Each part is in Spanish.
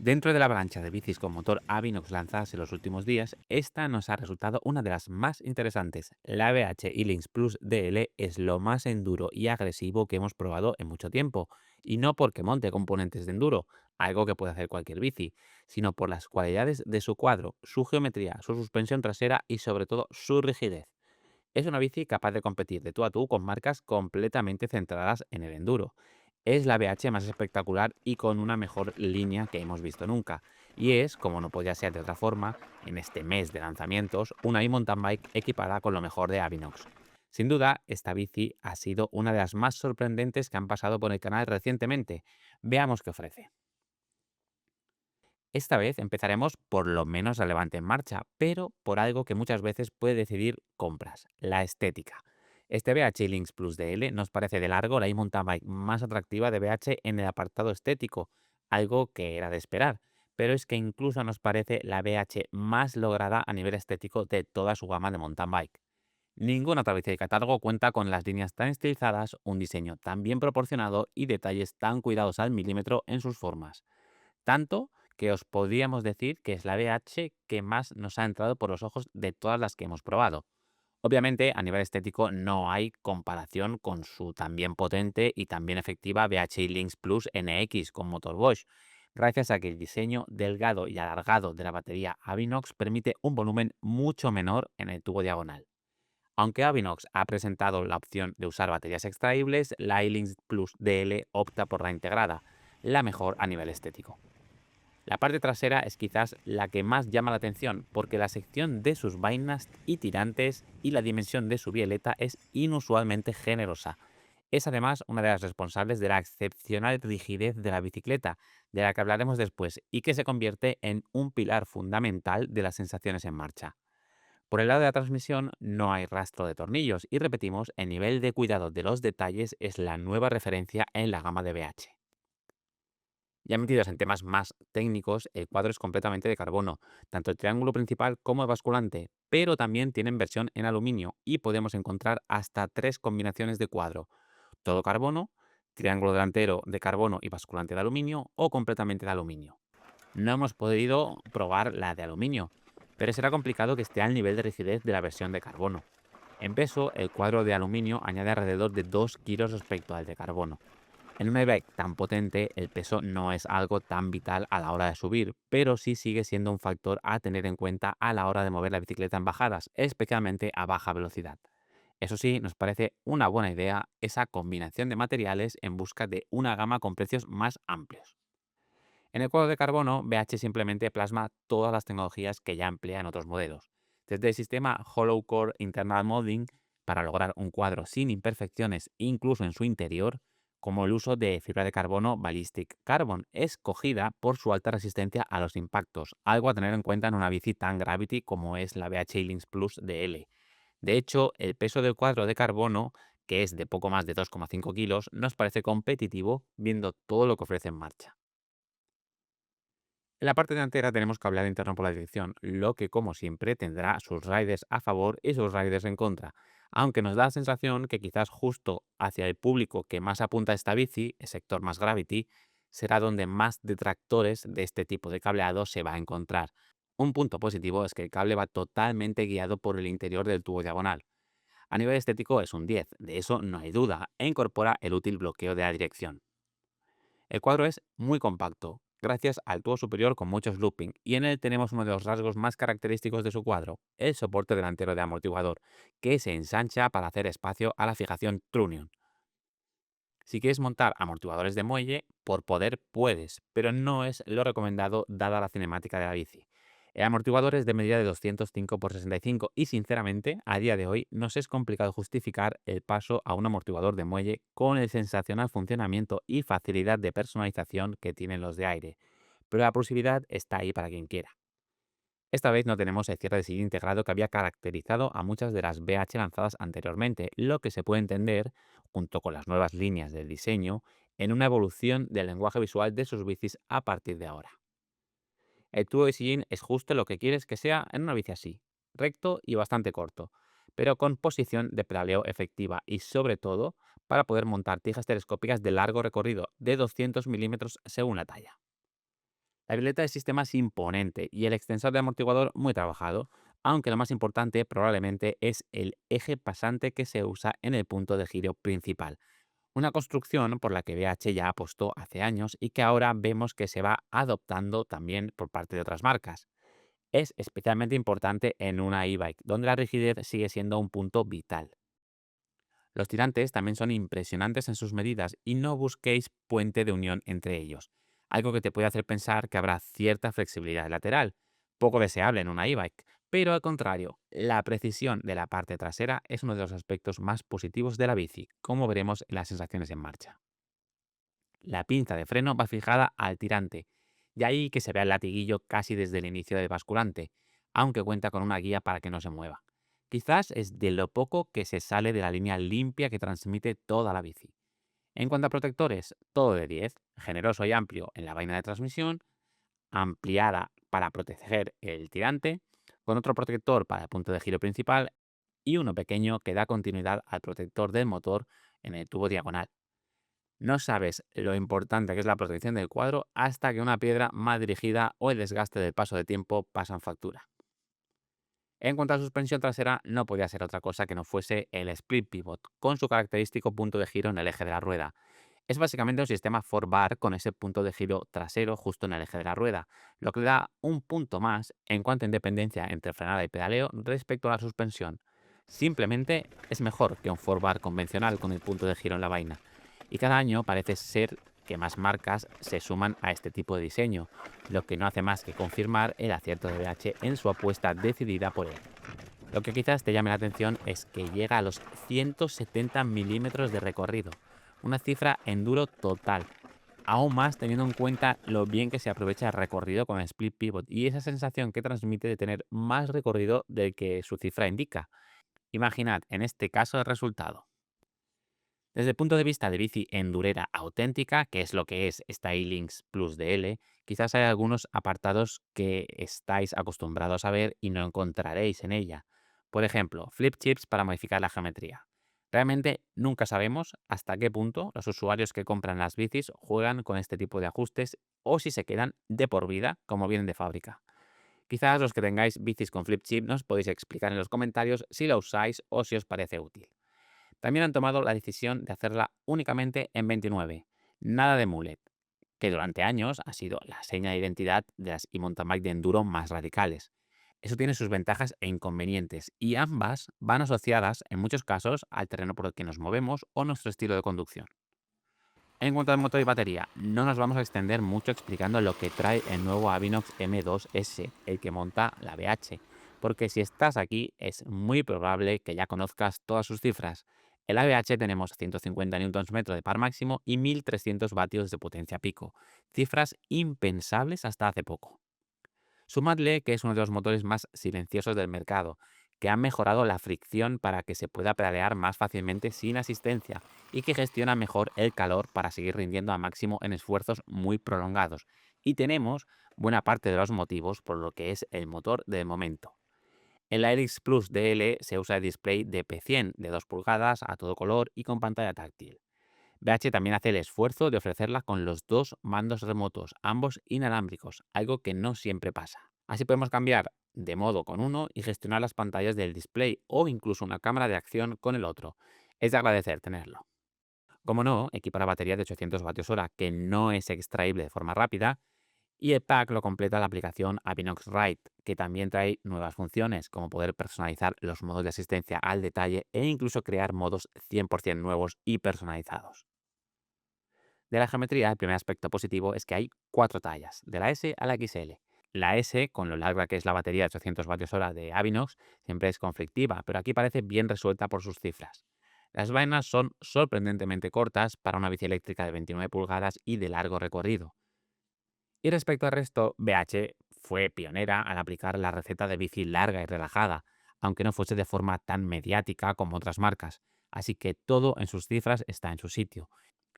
Dentro de la avalancha de bicis con motor Avinox lanzadas en los últimos días, esta nos ha resultado una de las más interesantes. La BH E-Links Plus DL es lo más enduro y agresivo que hemos probado en mucho tiempo, y no porque monte componentes de enduro, algo que puede hacer cualquier bici, sino por las cualidades de su cuadro, su geometría, su suspensión trasera y sobre todo su rigidez. Es una bici capaz de competir de tú a tú con marcas completamente centradas en el enduro. Es la BH más espectacular y con una mejor línea que hemos visto nunca. Y es, como no podía ser de otra forma, en este mes de lanzamientos, una e-mountain bike equipada con lo mejor de Avinox. Sin duda, esta bici ha sido una de las más sorprendentes que han pasado por el canal recientemente. Veamos qué ofrece. Esta vez empezaremos por lo menos relevante en marcha, pero por algo que muchas veces puede decidir compras, la estética. Este BH Lynx Plus DL nos parece de largo la e-mountain bike más atractiva de BH en el apartado estético, algo que era de esperar, pero es que incluso nos parece la BH más lograda a nivel estético de toda su gama de mountain bike. Ninguna otra bici de catálogo cuenta con las líneas tan estilizadas, un diseño tan bien proporcionado y detalles tan cuidados al milímetro en sus formas. Tanto que os podríamos decir que es la BH que más nos ha entrado por los ojos de todas las que hemos probado. Obviamente, a nivel estético no hay comparación con su también potente y también efectiva BH Lynx Plus NX con motor Bosch, gracias a que el diseño delgado y alargado de la batería Avinox permite un volumen mucho menor en el tubo diagonal. Aunque Avinox ha presentado la opción de usar baterías extraíbles, la iLinks Plus DL opta por la integrada, la mejor a nivel estético. La parte trasera es quizás la que más llama la atención porque la sección de sus vainas y tirantes y la dimensión de su bieleta es inusualmente generosa. Es además una de las responsables de la excepcional rigidez de la bicicleta, de la que hablaremos después, y que se convierte en un pilar fundamental de las sensaciones en marcha. Por el lado de la transmisión no hay rastro de tornillos y repetimos, el nivel de cuidado de los detalles es la nueva referencia en la gama de BH. Ya metidos en temas más técnicos, el cuadro es completamente de carbono, tanto el triángulo principal como el basculante, pero también tienen versión en aluminio y podemos encontrar hasta tres combinaciones de cuadro: todo carbono, triángulo delantero de carbono y basculante de aluminio o completamente de aluminio. No hemos podido probar la de aluminio, pero será complicado que esté al nivel de rigidez de la versión de carbono. En peso, el cuadro de aluminio añade alrededor de 2 kilos respecto al de carbono. En un e-bike tan potente, el peso no es algo tan vital a la hora de subir, pero sí sigue siendo un factor a tener en cuenta a la hora de mover la bicicleta en bajadas, especialmente a baja velocidad. Eso sí, nos parece una buena idea esa combinación de materiales en busca de una gama con precios más amplios. En el cuadro de carbono, BH simplemente plasma todas las tecnologías que ya emplea en otros modelos, desde el sistema Hollow Core Internal Molding para lograr un cuadro sin imperfecciones incluso en su interior, como el uso de fibra de carbono Ballistic Carbon, escogida por su alta resistencia a los impactos, algo a tener en cuenta en una bici tan gravity como es la BH Links Plus DL. De hecho, el peso del cuadro de carbono, que es de poco más de 2,5 kilos, nos parece competitivo viendo todo lo que ofrece en marcha. En la parte delantera tenemos cablado interno por la dirección, lo que como siempre tendrá sus riders a favor y sus riders en contra, aunque nos da la sensación que quizás justo hacia el público que más apunta a esta bici, el sector más gravity, será donde más detractores de este tipo de cableado se va a encontrar. Un punto positivo es que el cable va totalmente guiado por el interior del tubo diagonal. A nivel estético es un 10, de eso no hay duda, e incorpora el útil bloqueo de la dirección. El cuadro es muy compacto, gracias al tubo superior con muchos looping, y en él tenemos uno de los rasgos más característicos de su cuadro, el soporte delantero de amortiguador, que se ensancha para hacer espacio a la fijación Trunion. Si quieres montar amortiguadores de muelle, por poder puedes, pero no es lo recomendado dada la cinemática de la bici. El amortiguador es de medida de 205 por 65 y sinceramente, a día de hoy, nos es complicado justificar el paso a un amortiguador de muelle con el sensacional funcionamiento y facilidad de personalización que tienen los de aire, pero la posibilidad está ahí para quien quiera. Esta vez no tenemos el cierre de silla integrado que había caracterizado a muchas de las BH lanzadas anteriormente, lo que se puede entender, junto con las nuevas líneas del diseño, en una evolución del lenguaje visual de sus bicis a partir de ahora. El tubo de sillín es justo lo que quieres que sea en una bici así, recto y bastante corto, pero con posición de pedaleo efectiva y sobre todo para poder montar tijas telescópicas de largo recorrido de 200 milímetros según la talla. La bicicleta de sistema es imponente y el extensor de amortiguador muy trabajado, aunque lo más importante probablemente es el eje pasante que se usa en el punto de giro principal. Una construcción por la que BH ya apostó hace años y que ahora vemos que se va adoptando también por parte de otras marcas. Es especialmente importante en una e-bike, donde la rigidez sigue siendo un punto vital. Los tirantes también son impresionantes en sus medidas y no busquéis puente de unión entre ellos, algo que te puede hacer pensar que habrá cierta flexibilidad lateral, poco deseable en una e-bike, pero al contrario, la precisión de la parte trasera es uno de los aspectos más positivos de la bici, como veremos en las sensaciones en marcha. La pinza de freno va fijada al tirante, y ahí que se vea el latiguillo casi desde el inicio del basculante, aunque cuenta con una guía para que no se mueva. Quizás es de lo poco que se sale de la línea limpia que transmite toda la bici. En cuanto a protectores, todo de 10, generoso y amplio en la vaina de transmisión, ampliada para proteger el tirante, con otro protector para el punto de giro principal y uno pequeño que da continuidad al protector del motor en el tubo diagonal. No sabes lo importante que es la protección del cuadro hasta que una piedra mal dirigida o el desgaste del paso de tiempo pasan factura. En cuanto a suspensión trasera, no podía ser otra cosa que no fuese el split pivot, con su característico punto de giro en el eje de la rueda. Es básicamente un sistema 4-bar con ese punto de giro trasero justo en el eje de la rueda, lo que le da un punto más en cuanto a independencia entre frenada y pedaleo respecto a la suspensión. Simplemente es mejor que un 4-bar convencional con el punto de giro en la vaina. Y cada año parece ser que más marcas se suman a este tipo de diseño, lo que no hace más que confirmar el acierto de BH en su apuesta decidida por él. Lo que quizás te llame la atención es que llega a los 170 milímetros de recorrido, una cifra en duro total, aún más teniendo en cuenta lo bien que se aprovecha el recorrido con el split pivot y esa sensación que transmite de tener más recorrido del que su cifra indica. Imaginad en este caso el resultado. Desde el punto de vista de bici endurera auténtica, que es lo que es Stylings Plus DL, quizás hay algunos apartados que estáis acostumbrados a ver y no encontraréis en ella. Por ejemplo, flip chips para modificar la geometría. Realmente nunca sabemos hasta qué punto los usuarios que compran las bicis juegan con este tipo de ajustes o si se quedan de por vida como vienen de fábrica. Quizás los que tengáis bicis con flip chip nos podéis explicar en los comentarios si la usáis o si os parece útil. También han tomado la decisión de hacerla únicamente en 29, nada de mullet, que durante años ha sido la seña de identidad de las e-mountain bike de enduro más radicales. Eso tiene sus ventajas e inconvenientes, y ambas van asociadas, en muchos casos, al terreno por el que nos movemos o nuestro estilo de conducción. En cuanto al motor y batería, no nos vamos a extender mucho explicando lo que trae el nuevo Avinox M2S, el que monta la BH, porque si estás aquí es muy probable que ya conozcas todas sus cifras. En la BH tenemos 150 Nm de par máximo y 1300 vatios de potencia pico, cifras impensables hasta hace poco. Sumadle que es uno de los motores más silenciosos del mercado, que ha mejorado la fricción para que se pueda pedalear más fácilmente sin asistencia y que gestiona mejor el calor para seguir rindiendo a máximo en esfuerzos muy prolongados. Y tenemos buena parte de los motivos por lo que es el motor del momento. En la Helix Plus DL se usa el display de P100 de 2 pulgadas a todo color y con pantalla táctil. BH también hace el esfuerzo de ofrecerla con los dos mandos remotos, ambos inalámbricos, algo que no siempre pasa. Así podemos cambiar de modo con uno y gestionar las pantallas del display o incluso una cámara de acción con el otro. Es de agradecer tenerlo. Como no, equipa la batería de 800 vatios hora que no es extraíble de forma rápida y el pack lo completa la aplicación Avinox Ride, que también trae nuevas funciones como poder personalizar los modos de asistencia al detalle e incluso crear modos 100% nuevos y personalizados. De la geometría, el primer aspecto positivo es que hay cuatro tallas, de la S a la XL. La S, con lo larga que es la batería de 800 vatios hora de Avinox, siempre es conflictiva, pero aquí parece bien resuelta por sus cifras. Las vainas son sorprendentemente cortas para una bici eléctrica de 29 pulgadas y de largo recorrido. Y respecto al resto, BH fue pionera al aplicar la receta de bici larga y relajada, aunque no fuese de forma tan mediática como otras marcas, así que todo en sus cifras está en su sitio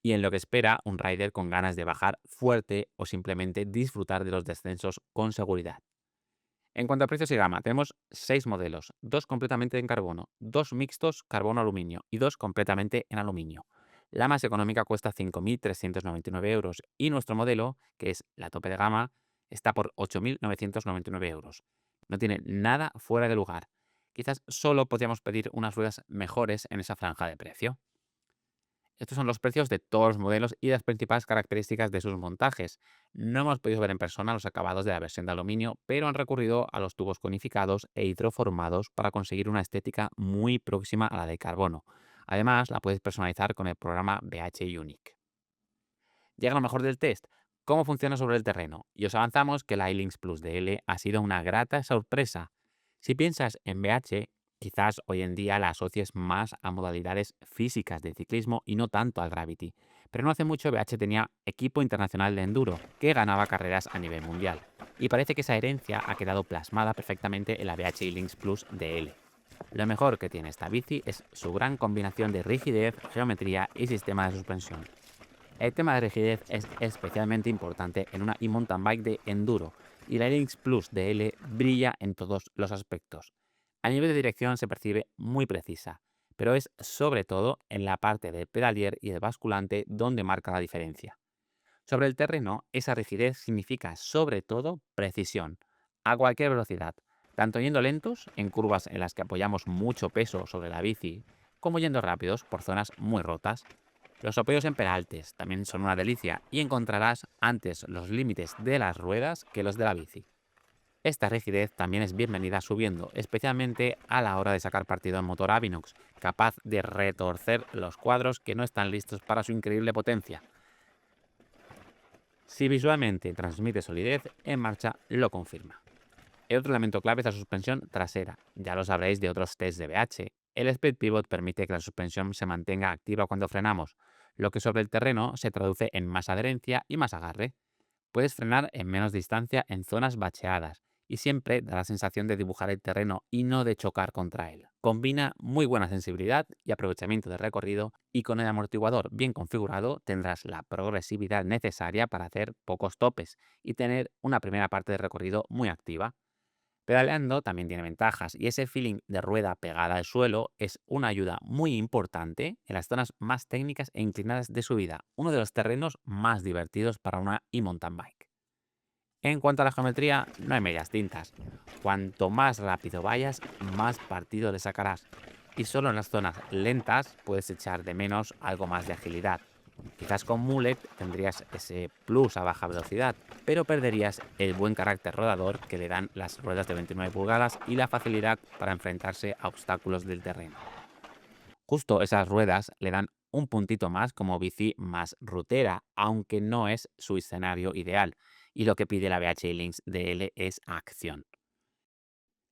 y en lo que espera un rider con ganas de bajar fuerte o simplemente disfrutar de los descensos con seguridad. En cuanto a precios y gama, tenemos 6 modelos, 2 completamente en carbono, 2 mixtos carbono-aluminio y 2 completamente en aluminio. La más económica cuesta 5.399 euros y nuestro modelo, que es la tope de gama, Está por 8.999 euros. No tiene nada fuera de lugar. Quizás solo podríamos pedir unas ruedas mejores en esa franja de precio. Estos son los precios de todos los modelos y las principales características de sus montajes. No hemos podido ver en persona los acabados de la versión de aluminio, pero han recurrido a los tubos conificados e hidroformados para conseguir una estética muy próxima a la de carbono. Además, la puedes personalizar con el programa BH Unique. Llega lo mejor del test, cómo funciona sobre el terreno, y os avanzamos que la iLinks Plus de L ha sido una grata sorpresa. Si piensas en BH, quizás hoy en día la asocies más a modalidades físicas de ciclismo y no tanto al Gravity, pero no hace mucho BH tenía equipo internacional de enduro que ganaba carreras a nivel mundial, y parece que esa herencia ha quedado plasmada perfectamente en la BH iLinks Plus de L. Lo mejor que tiene esta bici es su gran combinación de rigidez, geometría y sistema de suspensión. El tema de rigidez es especialmente importante en una e-mountain bike de enduro, y la Lynx Plus de L brilla en todos los aspectos. A nivel de dirección se percibe muy precisa, pero es sobre todo en la parte del pedalier y del basculante donde marca la diferencia. Sobre el terreno, esa rigidez significa sobre todo precisión, a cualquier velocidad, tanto yendo lentos, en curvas en las que apoyamos mucho peso sobre la bici, como yendo rápidos por zonas muy rotas. Los apoyos en peraltes también son una delicia y encontrarás antes los límites de las ruedas que los de la bici. Esta rigidez también es bienvenida subiendo, especialmente a la hora de sacar partido al motor Avinox, capaz de retorcer los cuadros que no están listos para su increíble potencia. Si visualmente transmite solidez, en marcha lo confirma. El otro elemento clave es la suspensión trasera. Ya lo sabréis de otros test de BH. El Split Pivot permite que la suspensión se mantenga activa cuando frenamos, lo que sobre el terreno se traduce en más adherencia y más agarre. Puedes frenar en menos distancia en zonas bacheadas y siempre da la sensación de dibujar el terreno y no de chocar contra él. Combina muy buena sensibilidad y aprovechamiento de recorrido, y con el amortiguador bien configurado tendrás la progresividad necesaria para hacer pocos topes y tener una primera parte de recorrido muy activa. Pedaleando también tiene ventajas, y ese feeling de rueda pegada al suelo es una ayuda muy importante en las zonas más técnicas e inclinadas de subida, uno de los terrenos más divertidos para una e-mountain bike. En cuanto a la geometría, no hay medias tintas. Cuanto más rápido vayas, más partido le sacarás. Y solo en las zonas lentas puedes echar de menos algo más de agilidad. Quizás con Mullet tendrías ese plus a baja velocidad, pero perderías el buen carácter rodador que le dan las ruedas de 29 pulgadas y la facilidad para enfrentarse a obstáculos del terreno. Justo esas ruedas le dan un puntito más como bici más rutera, aunque no es su escenario ideal, y lo que pide la BH Links DL es acción.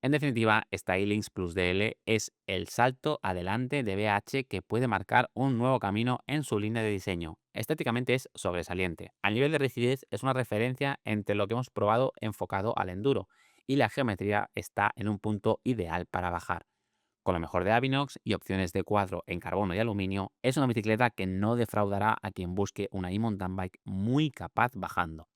En definitiva, esta E-Links Plus DL es el salto adelante de BH que puede marcar un nuevo camino en su línea de diseño. Estéticamente es sobresaliente. A nivel de rigidez es una referencia entre lo que hemos probado enfocado al enduro, y la geometría está en un punto ideal para bajar. Con lo mejor de Avinox y opciones de cuadro en carbono y aluminio, es una bicicleta que no defraudará a quien busque una e-mountain bike muy capaz bajando.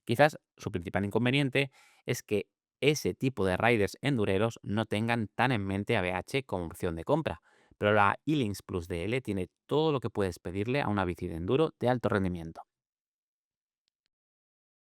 Quizás su principal inconveniente es que ese tipo de riders endureros no tengan tan en mente a BH como opción de compra, pero la E-Links Plus DL tiene todo lo que puedes pedirle a una bici de enduro de alto rendimiento.